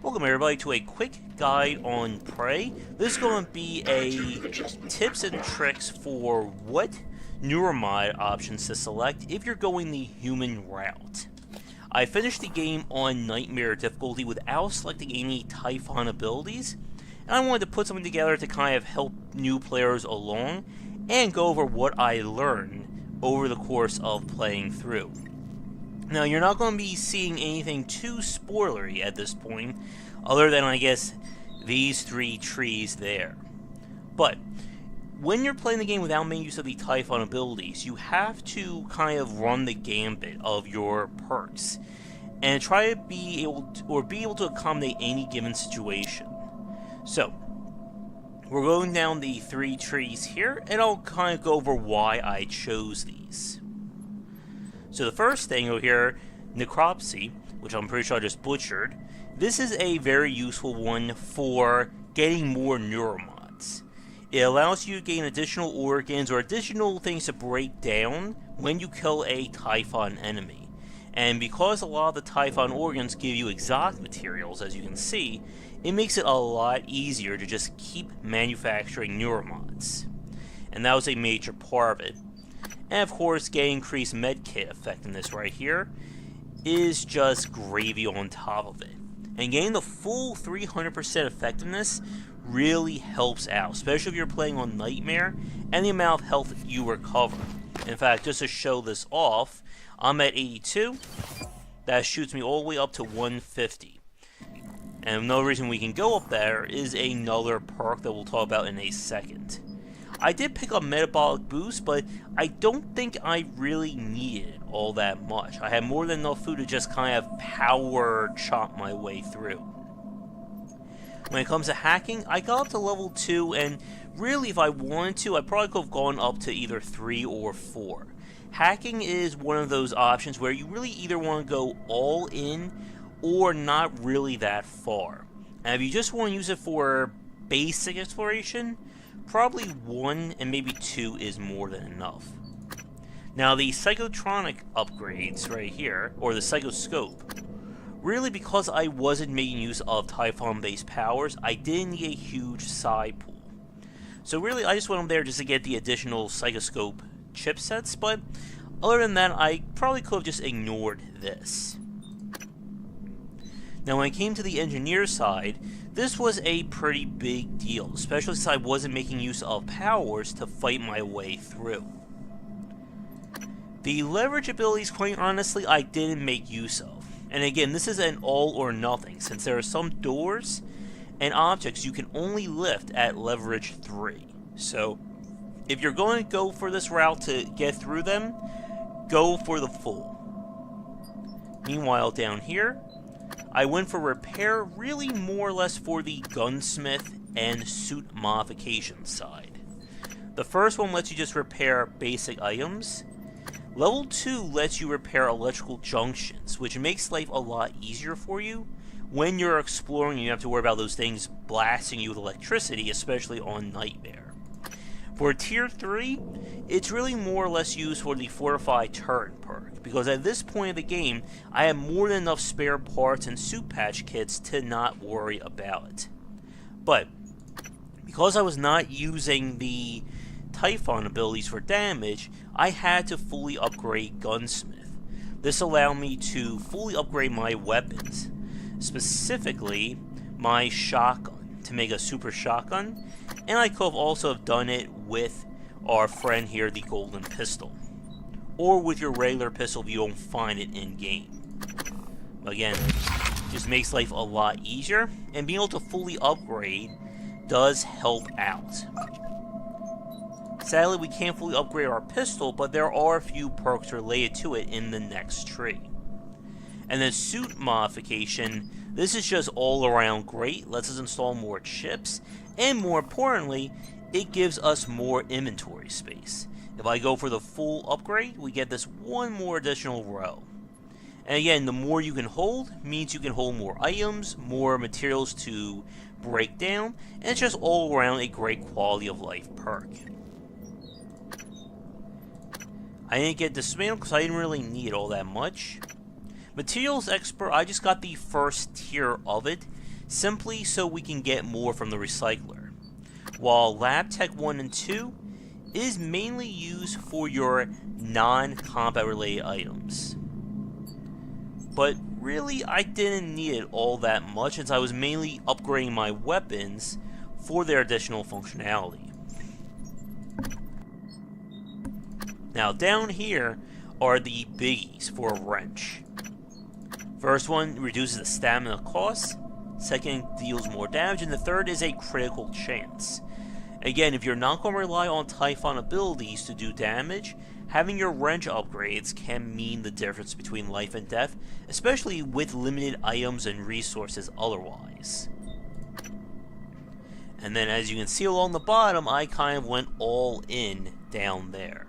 Welcome everybody to a quick guide on Prey. This is going to be a tips and tricks for what Neuromod options to select if you're going the human route. I finished the game on Nightmare difficulty without selecting any Typhon abilities, and I wanted to put something together to kind of help new players along and go over what I learned over the course of playing through. Now, you're not going to be seeing anything too spoilery at this point, other than, I guess, these three trees there. But, when you're playing the game without making use of the Typhon abilities, you have to kind of run the gambit of your perks, and try to be able to accommodate any given situation. So, we're going down the three trees here, and I'll kind of go over why I chose these. So the first thing over here, Necropsy, which I'm pretty sure I just butchered, this is a very useful one for getting more Neuromods. It allows you to gain additional organs or additional things to break down when you kill a Typhon enemy. And because a lot of the Typhon organs give you exotic materials, as you can see, it makes it a lot easier to just keep manufacturing Neuromods. And that was a major part of it. And of course, getting increased medkit effectiveness right here is just gravy on top of it. And getting the full 300% effectiveness really helps out, especially if you're playing on Nightmare and the amount of health you recover. In fact, just to show this off, I'm at 82. That shoots me all the way up to 150. And another reason we can go up there is another perk that we'll talk about in a second. I did pick up Metabolic Boost, but I don't think I really needed all that much. I had more than enough food to just kind of power chop my way through. When it comes to hacking, I got up to level 2, and really if I wanted to, I probably could have gone up to either 3 or 4. Hacking is one of those options where you really either want to go all in or not really that far. And if you just want to use it for basic exploration, probably 1 and maybe 2 is more than enough. Now the Psychotronic Upgrades right here, or the Psychoscope, really because I wasn't making use of Typhon-based powers, I didn't need a huge side pool. So really I just went up there just to get the additional Psychoscope chipsets, but other than that I probably could have just ignored this. Now when it came to the engineer side, this was a pretty big deal, especially since I wasn't making use of powers to fight my way through. The leverage abilities, quite honestly, I didn't make use of. And again, this is an all or nothing, since there are some doors and objects you can only lift at leverage 3. So, if you're going to go for this route to get through them, go for the full. Meanwhile, down here, I went for repair, really more or less for the gunsmith and suit modification side. The first one lets you just repair basic items. Level 2 lets you repair electrical junctions, which makes life a lot easier for you when you're exploring and you have to worry about those things blasting you with electricity, especially on Nightmare. For Tier 3, it's really more or less used for the Fortified Turret perk, because at this point of the game, I have more than enough spare parts and suit patch kits to not worry about it. But, because I was not using the Typhon abilities for damage, I had to fully upgrade Gunsmith. This allowed me to fully upgrade my weapons, specifically my shotgun, to make a super shotgun, and I could have also done it with our friend here, the golden pistol, or with your regular pistol if you don't find it in game. Again, just makes life a lot easier, and being able to fully upgrade does help out. Sadly, we can't fully upgrade our pistol, but there are a few perks related to it in the next tree. And then suit modification, this is just all around great, lets us install more chips, and more importantly, it gives us more inventory space. If I go for the full upgrade, we get this one more additional row. And again, the more you can hold means you can hold more items, more materials to break down, and it's just all around a great quality of life perk. I didn't get Dismantle because I didn't really need all that much. Materials Expert, I just got the first tier of it, simply so we can get more from the recycler, while Lab Tech 1 and 2 is mainly used for your non-combat related items. But really, I didn't need it all that much, since I was mainly upgrading my weapons for their additional functionality. Now down here are the biggies for a wrench. First one reduces the stamina cost, second deals more damage, and the third is a critical chance. Again, if you're not going to rely on Typhon abilities to do damage, having your wrench upgrades can mean the difference between life and death, especially with limited items and resources otherwise. And then as you can see along the bottom, I kind of went all in down there.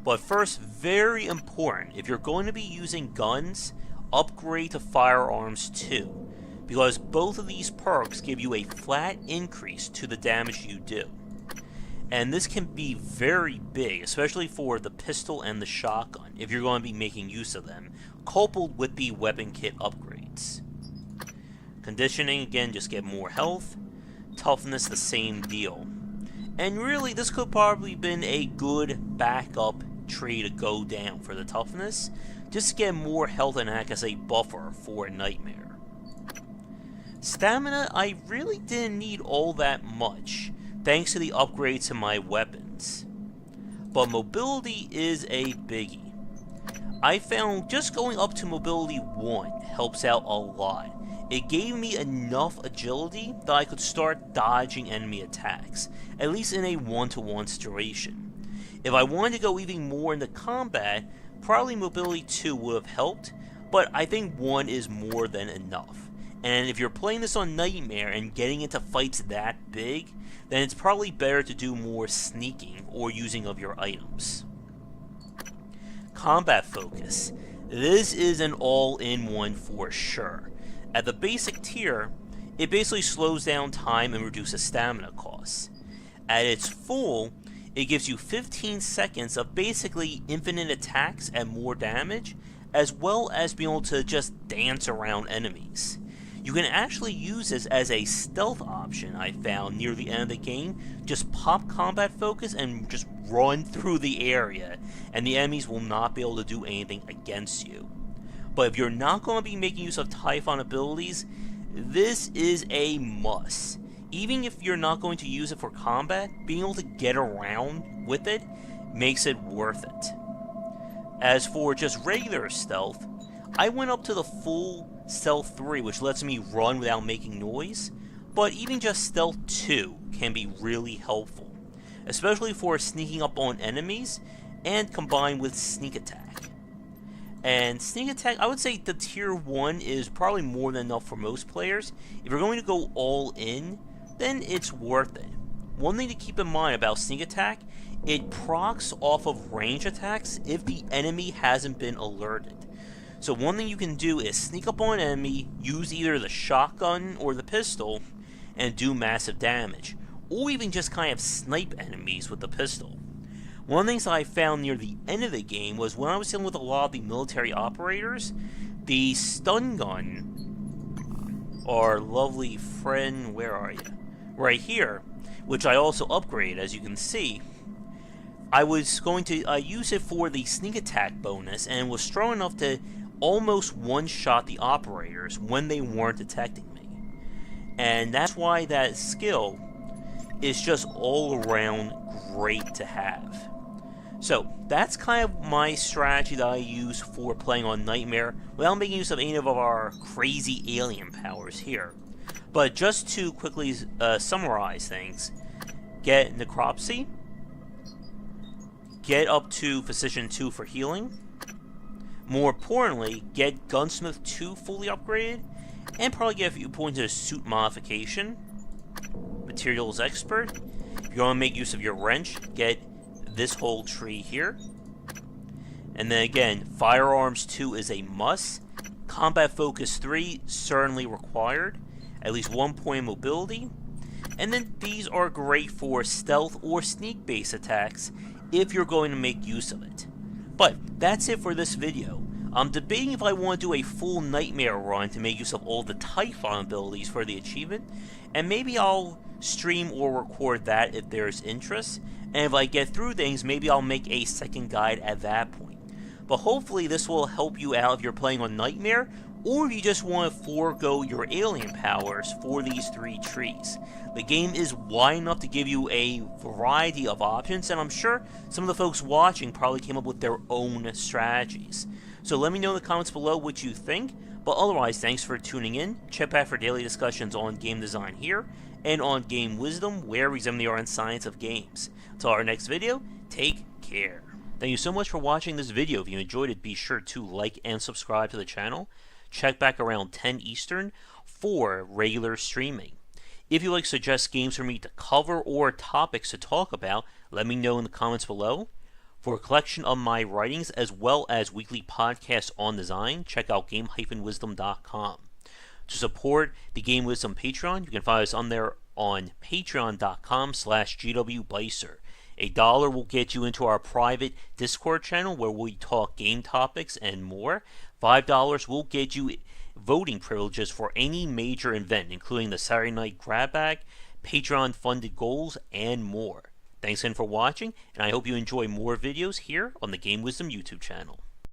But first, very important, if you're going to be using guns, upgrade to firearms too, because both of these perks give you a flat increase to the damage you do. And this can be very big, especially for the pistol and the shotgun, if you're going to be making use of them, coupled with the weapon kit upgrades. Conditioning, again, just get more health. Toughness, the same deal. And really, this could probably been a good backup tree to go down for the toughness, just to get more health and act as a buffer for Nightmare. Stamina, I really didn't need all that much, thanks to the upgrade to my weapons. But mobility is a biggie. I found just going up to mobility 1 helps out a lot. It gave me enough agility that I could start dodging enemy attacks, at least in a one-to-one situation. If I wanted to go even more into combat, probably mobility 2 would have helped, but I think 1 is more than enough. And if you're playing this on Nightmare and getting into fights that big, then it's probably better to do more sneaking or using of your items. Combat focus. This is an all-in-one for sure. At the basic tier, it basically slows down time and reduces stamina costs. At its full, it gives you 15 seconds of basically infinite attacks and more damage, as well as being able to just dance around enemies. You can actually use this as a stealth option, I found, near the end of the game. Just pop combat focus and just run through the area, and the enemies will not be able to do anything against you. But if you're not going to be making use of Typhon abilities, this is a must. Even if you're not going to use it for combat, being able to get around with it makes it worth it. As for just regular stealth, I went up to the full Stealth 3, which lets me run without making noise, but even just Stealth 2 can be really helpful, especially for sneaking up on enemies and combined with Sneak Attack. And Sneak Attack, I would say the tier 1 is probably more than enough for most players. If you're going to go all in, then it's worth it. One thing to keep in mind about Sneak Attack, it procs off of range attacks if the enemy hasn't been alerted. So one thing you can do is sneak up on an enemy, use either the shotgun or the pistol, and do massive damage. Or even just kind of snipe enemies with the pistol. One of the things that I found near the end of the game was when I was dealing with a lot of the military operators, the stun gun, our lovely friend, where are you? Right here, which I also upgraded, as you can see. I was going to use it for the sneak attack bonus, and was strong enough to almost one-shot the operators when they weren't detecting me. And that's why that skill is just all around great to have. So that's kind of my strategy that I use for playing on Nightmare without making use of any of our crazy alien powers here. But just to quickly summarize things, get Necropsy, get up to Physician 2 for healing, more importantly, get Gunsmith 2 fully upgraded, and probably get a few points of Suit Modification, Materials Expert. If you want to make use of your wrench, get this whole tree here. And then again, Firearms 2 is a must. Combat Focus 3, certainly required. At least 1 point of mobility. And then these are great for stealth or sneak-based attacks if you're going to make use of it. But that's it for this video. I'm debating if I want to do a full Nightmare run to make use of all the Typhon abilities for the achievement, and maybe I'll stream or record that if there's interest, and if I get through things, maybe I'll make a second guide at that point. But hopefully this will help you out if you're playing on Nightmare, or if you just want to forego your alien powers for these 3 trees. The game is wide enough to give you a variety of options, and I'm sure some of the folks watching probably came up with their own strategies. So let me know in the comments below what you think, but otherwise, thanks for tuning in. Check back for daily discussions on game design here, and on Game Wisdom, where we examine the art and science of games. Until our next video, take care. Thank you so much for watching this video. If you enjoyed it, be sure to like and subscribe to the channel. Check back around 10 Eastern for regular streaming. If you'd like to suggest games for me to cover or topics to talk about, let me know in the comments below. For a collection of my writings as well as weekly podcasts on design, check out game-wisdom.com. To support the Game Wisdom Patreon, you can find us on there on patreon.com/gwbicer. $1 will get you into our private Discord channel where we talk game topics and more. $5 will get you voting privileges for any major event, including the Saturday Night Grab Bag, Patreon-funded goals, and more. Thanks again for watching, and I hope you enjoy more videos here on the Game Wisdom YouTube channel.